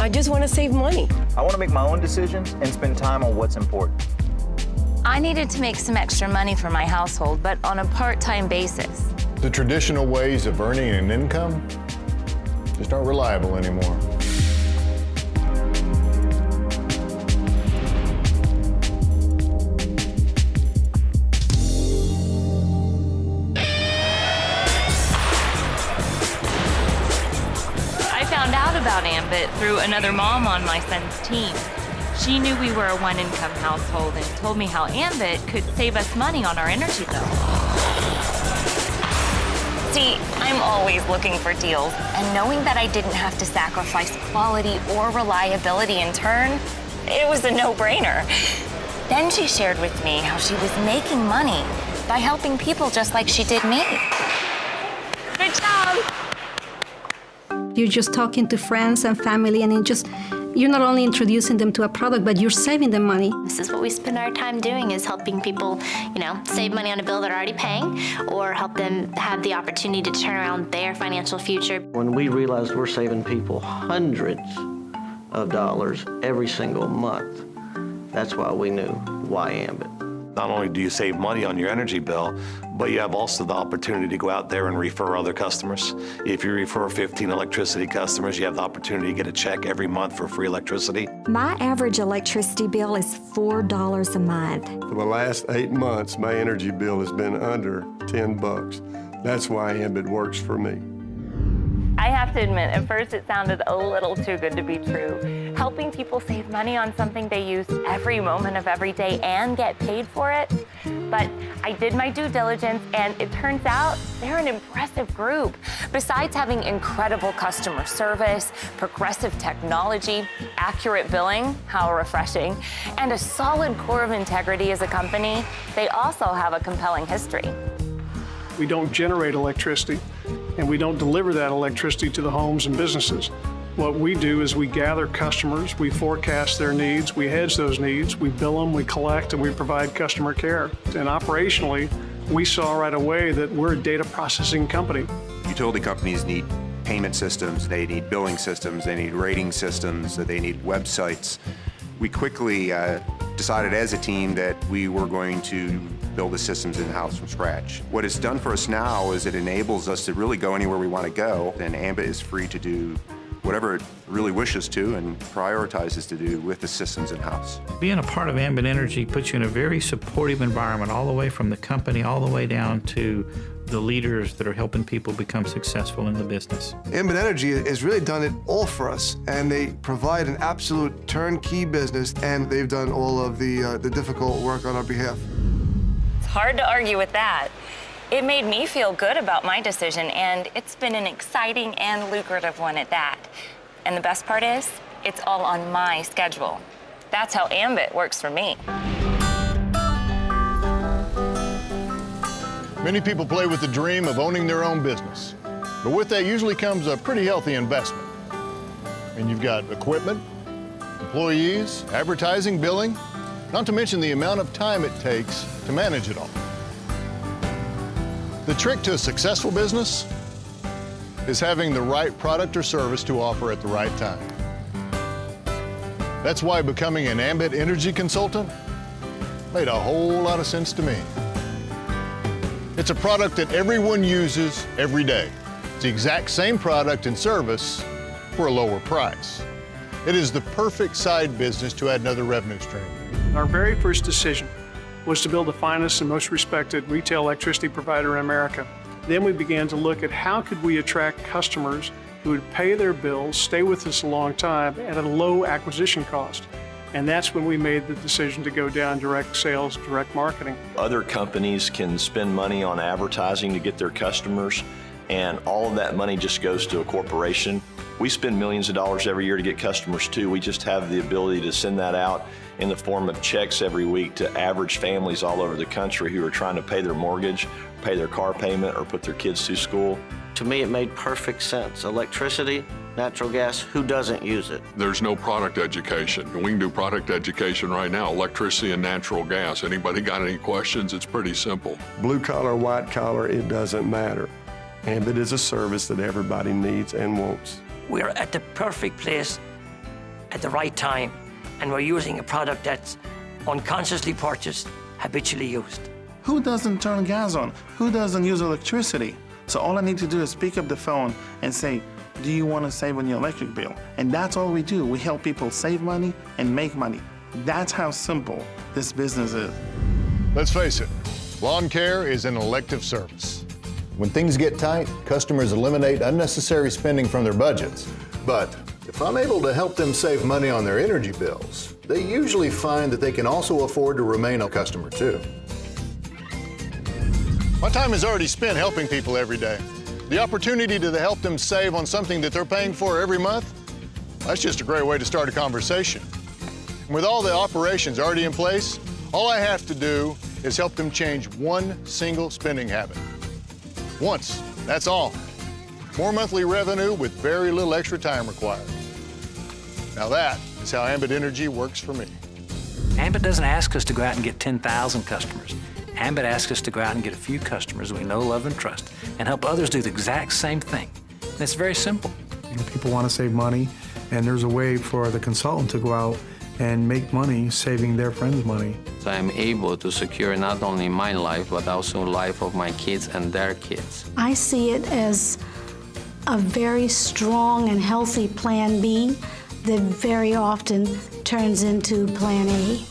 I just want to save money. I want to make my own decisions and spend time on what's important. I needed to make some extra money for my household, but on a part-time basis. The traditional ways of earning an income just aren't reliable anymore. I found out about Ambit through another mom on my son's team. She knew we were a one-income household and told me how Ambit could save us money on our energy bill. See, I'm always looking for deals, and knowing that I didn't have to sacrifice quality or reliability in turn, it was a no-brainer. Then she shared with me how she was making money by helping people just like she did me. Good job! You're just talking to friends and family, and you're not only introducing them to a product, but you're saving them money. This is what we spend our time doing, is helping people, save money on a bill they're already paying, or help them have the opportunity to turn around their financial future. When we realized we're saving people hundreds of dollars every single month, that's why we knew why Ambit. Not only do you save money on your energy bill, but you have also the opportunity to go out there and refer other customers. If you refer 15 electricity customers, you have the opportunity to get a check every month for free electricity. My average electricity bill is $4 a month. For the last 8 months, my energy bill has been under 10 bucks. That's why Ambit works for me. I have to admit, at first it sounded a little too good to be true. Helping people save money on something they use every moment of every day and get paid for it. But I did my due diligence, and it turns out they're an impressive group. Besides having incredible customer service, progressive technology, accurate billing, how refreshing, and a solid core of integrity as a company, they also have a compelling history. We don't generate electricity, and we don't deliver that electricity to the homes and businesses. What we do is we gather customers, we forecast their needs, we hedge those needs, we bill them, we collect, and we provide customer care. And operationally, we saw right away that we're a data processing company. Utility companies need payment systems, they need billing systems, they need rating systems, they need websites. We quickly decided as a team that we were going to build the systems in-house from scratch. What it's done for us now is it enables us to really go anywhere we want to go, and Ambit is free to do whatever it really wishes to and prioritizes to do with the systems in-house. Being a part of Ambit Energy puts you in a very supportive environment, all the way from the company, all the way down to the leaders that are helping people become successful in the business. Ambit Energy has really done it all for us, and they provide an absolute turnkey business, and they've done all of the difficult work on our behalf. It's hard to argue with that. It made me feel good about my decision, and it's been an exciting and lucrative one at that. And the best part is, it's all on my schedule. That's how Ambit works for me. Many people play with the dream of owning their own business, but with that usually comes a pretty healthy investment. And you've got equipment, employees, advertising, billing, not to mention the amount of time it takes to manage it all. The trick to a successful business is having the right product or service to offer at the right time. That's why becoming an Ambit Energy consultant made a whole lot of sense to me. It's a product that everyone uses every day. It's the exact same product and service for a lower price. It is the perfect side business to add another revenue stream. Our very first decision was to build the finest and most respected retail electricity provider in America. Then we began to look at how could we attract customers who would pay their bills, stay with us a long time at a low acquisition cost. And that's when we made the decision to go down direct sales, direct marketing. Other companies can spend money on advertising to get their customers, and all of that money just goes to a corporation. We spend millions of dollars every year to get customers too. We just have the ability to send that out in the form of checks every week to average families all over the country who are trying to pay their mortgage, pay their car payment, or put their kids through school. To me, it made perfect sense. Electricity, natural gas, who doesn't use it? There's no product education. We can do product education right now, electricity and natural gas. Anybody got any questions? It's pretty simple. Blue collar, white collar, it doesn't matter. Ambit is a service that everybody needs and wants. We're at the perfect place at the right time, and we're using a product that's unconsciously purchased, habitually used. Who doesn't turn gas on? Who doesn't use electricity? So all I need to do is pick up the phone and say, do you want to save on your electric bill? And that's all we do. We help people save money and make money. That's how simple this business is. Let's face it, lawn care is an elective service. When things get tight, customers eliminate unnecessary spending from their budgets. But if I'm able to help them save money on their energy bills, they usually find that they can also afford to remain a customer too. My time is already spent helping people every day. The opportunity to help them save on something that they're paying for every month, that's just a great way to start a conversation. And with all the operations already in place, all I have to do is help them change one single spending habit. Once, that's all. More monthly revenue with very little extra time required. Now that is how Ambit Energy works for me. Ambit doesn't ask us to go out and get 10,000 customers. Ambit asks us to go out and get a few customers we know, love, and trust, and help others do the exact same thing. And it's very simple. People want to save money, and there's a way for the consultant to go out and make money saving their friends money. So I'm able to secure not only my life, but also the life of my kids and their kids. I see it as a very strong and healthy Plan B that very often turns into Plan A.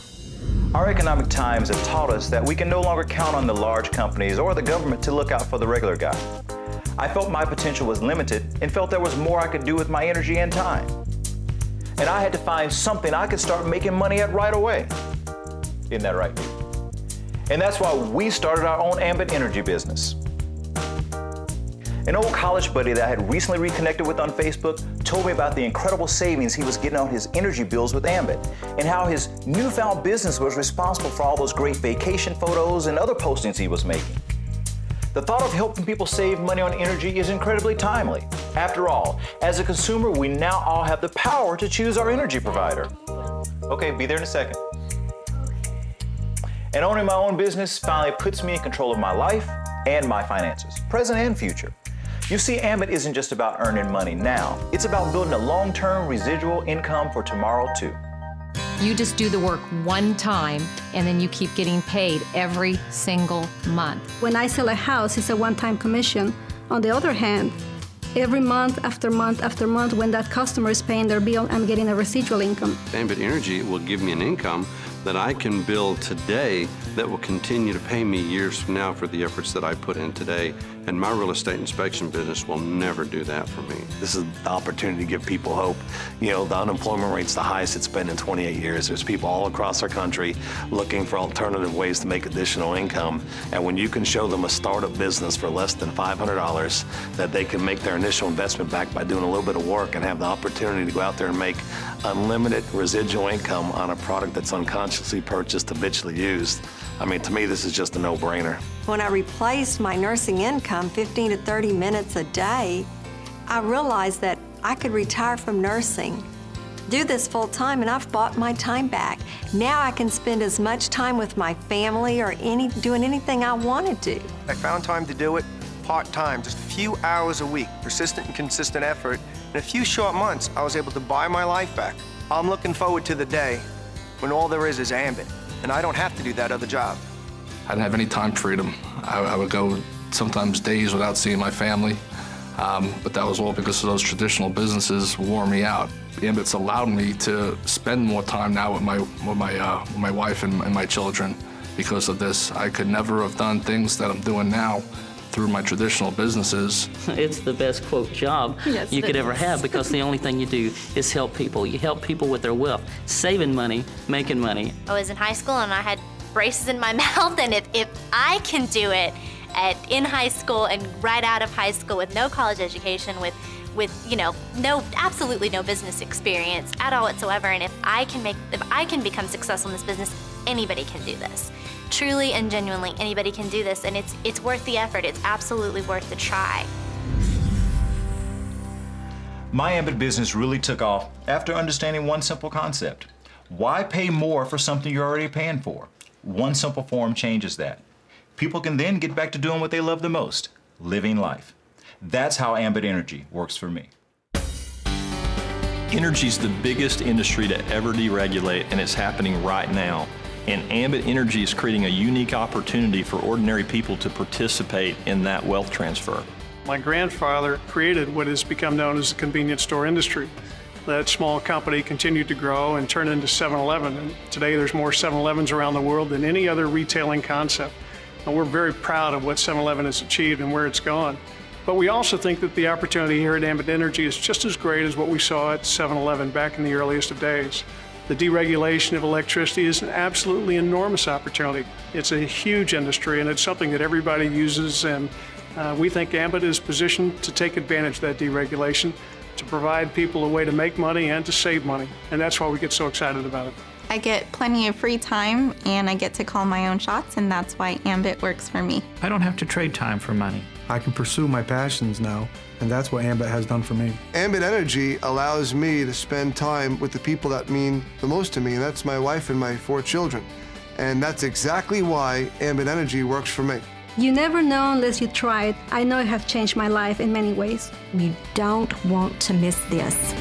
Our economic times have taught us that we can no longer count on the large companies or the government to look out for the regular guy. I felt my potential was limited and felt there was more I could do with my energy and time. And I had to find something I could start making money at right away. Isn't that right? And that's why we started our own Ambit Energy business. An old college buddy that I had recently reconnected with on Facebook told me about the incredible savings he was getting on his energy bills with Ambit and how his newfound business was responsible for all those great vacation photos and other postings he was making. The thought of helping people save money on energy is incredibly timely. After all, as a consumer, we now all have the power to choose our energy provider. Okay, be there in a second. And owning my own business finally puts me in control of my life and my finances, present and future. You see, Ambit isn't just about earning money now. It's about building a long-term residual income for tomorrow, too. You just do the work one time, and then you keep getting paid every single month. When I sell a house, it's a one-time commission. On the other hand, every month after month after month, when that customer is paying their bill, I'm getting a residual income. Ambit Energy will give me an income that I can build today that will continue to pay me years from now for the efforts that I put in today. And my real estate inspection business will never do that for me. This is the opportunity to give people hope. You know, the unemployment rate's the highest it's been in 28 years. There's people all across our country looking for alternative ways to make additional income. And when you can show them a startup business for less than $500, that they can make their initial investment back by doing a little bit of work and have the opportunity to go out there and make unlimited residual income on a product that's unconsciously purchased, habitually used. I mean, to me, this is just a no-brainer. When I replaced my nursing income 15 to 30 minutes a day, I realized that I could retire from nursing, do this full-time, and I've bought my time back. Now I can spend as much time with my family or doing anything I want to do. I found time to do it part-time, just a few hours a week, persistent and consistent effort. In a few short months, I was able to buy my life back. I'm looking forward to the day when all there is Ambit, and I don't have to do that other job. I didn't have any time freedom. I would go sometimes days without seeing my family, but that was all because of those traditional businesses wore me out. Ambit's allowed me to spend more time now with my wife and my children because of this. I could never have done things that I'm doing now through my traditional businesses. It's the best, quote, job you could ever have because the only thing you do is help people. You help people with their wealth, saving money, making money. I was in high school and I had braces in my mouth, and if I can do it in high school and right out of high school with no college education, with you know, absolutely no business experience at all whatsoever, and if I can become successful in this business, anybody can do this. Truly and genuinely, anybody can do this, and it's worth the effort. It's absolutely worth the try. My Ambit business really took off after understanding one simple concept. Why pay more for something you're already paying for? One simple form changes that. People can then get back to doing what they love the most, living life. That's how Ambit Energy works for me. Energy's the biggest industry to ever deregulate, and it's happening right now. And Ambit Energy is creating a unique opportunity for ordinary people to participate in that wealth transfer. My grandfather created what has become known as the convenience store industry. That small company continued to grow and turn into 7-Eleven. And today there's more 7-Elevens around the world than any other retailing concept. And we're very proud of what 7-Eleven has achieved and where it's gone. But we also think that the opportunity here at Ambit Energy is just as great as what we saw at 7-Eleven back in the earliest of days. The deregulation of electricity is an absolutely enormous opportunity. It's a huge industry and it's something that everybody uses, and we think Ambit is positioned to take advantage of that deregulation, to provide people a way to make money and to save money. And that's why we get so excited about it. I get plenty of free time and I get to call my own shots, and that's why Ambit works for me. I don't have to trade time for money. I can pursue my passions now, and that's what Ambit has done for me. Ambit Energy allows me to spend time with the people that mean the most to me, and that's my wife and my 4 children. And that's exactly why Ambit Energy works for me. You never know unless you try it. I know it has changed my life in many ways. You don't want to miss this.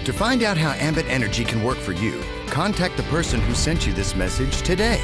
To find out how Ambit Energy can work for you, contact the person who sent you this message today.